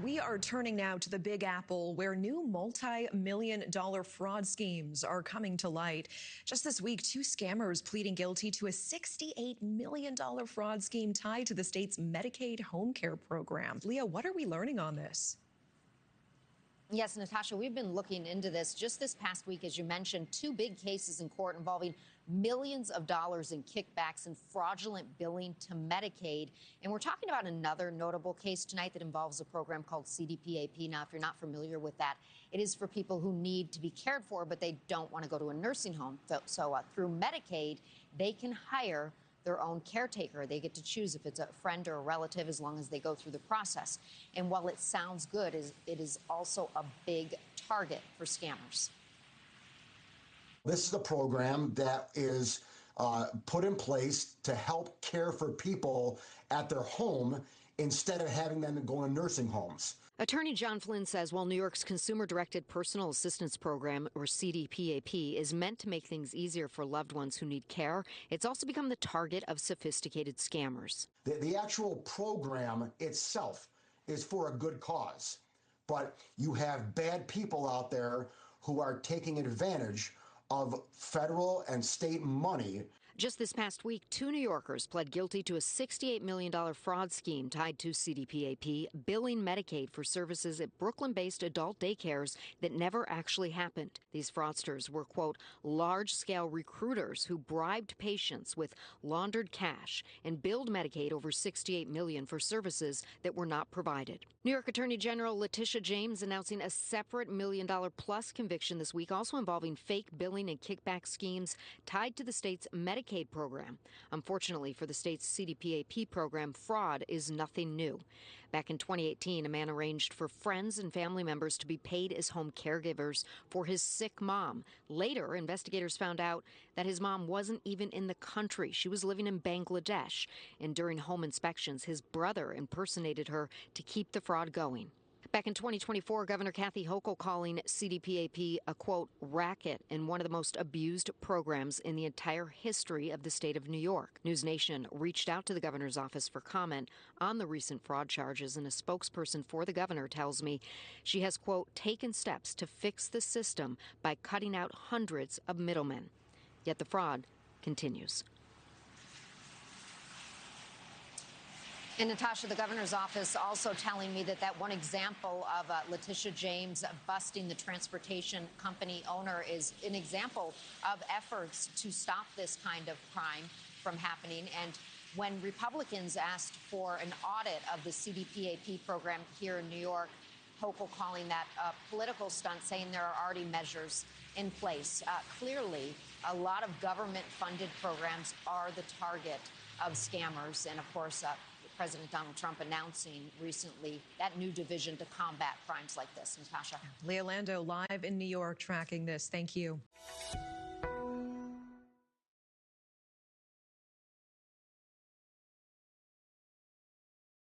We are turning now to the Big Apple, where new multi-million-dollar fraud schemes are coming to light. Just this week, two scammers pleading guilty to a $68 million fraud scheme tied to the state's Medicaid home care program. Leah, what are we learning on this? Yes, Natasha, we've been looking into this just this past week, as you mentioned, two big cases in court involving millions of dollars in kickbacks and fraudulent billing to Medicaid. And we're talking about another notable case tonight that involves a program called CDPAP. Now, if you're not familiar with that, it is for people who need to be cared for, but they don't want to go to a nursing home. So through Medicaid, they can hire their own caretaker. They get to choose if it's a friend or a relative as long as they go through the process. And while it sounds good, it is also a big target for scammers. This is a program that is put in place to help care for people at their home instead of having them go in nursing homes. Attorney John Flynn says while New York's Consumer-Directed Personal Assistance Program, or CDPAP, is meant to make things easier for loved ones who need care, it's also become the target of sophisticated scammers. The actual program itself is for a good cause, but you have bad people out there who are taking advantage of federal and state money. Just this past week, two New Yorkers pled guilty to a $68 million fraud scheme tied to CDPAP, billing Medicaid for services at Brooklyn-based adult daycares that never actually happened. These fraudsters were, quote, large-scale recruiters who bribed patients with laundered cash and billed Medicaid over $68 million for services that were not provided. New York Attorney General Letitia James announcing a separate million-dollar-plus conviction this week, also involving fake billing and kickback schemes tied to the state's Medicaid program. Unfortunately for the state's CDPAP program, fraud is nothing new. Back in 2018, a man arranged for friends and family members to be paid as home caregivers for his sick mom. Later, investigators found out that his mom wasn't even in the country. She was living in Bangladesh. And during home inspections, his brother impersonated her to keep the fraud going. Back in 2024, Governor Kathy Hochul calling CDPAP a, quote, racket and one of the most abused programs in the entire history of the state of New York. News Nation reached out to the governor's office for comment on the recent fraud charges, and a spokesperson for the governor tells me she has, quote, taken steps to fix the system by cutting out hundreds of middlemen. Yet the fraud continues. And Natasha, the governor's office also telling me that one example of Letitia James busting the transportation company owner is an example of efforts to stop this kind of crime from happening. And when Republicans asked for an audit of the CDPAP program here in New York, Hochul calling that a political stunt, saying there are already measures in place. Clearly, a lot of government-funded programs are the target of scammers. And, of course, President Donald Trump announcing recently that new division to combat crimes like this. Natasha. Leah Lando live in New York tracking this. Thank you.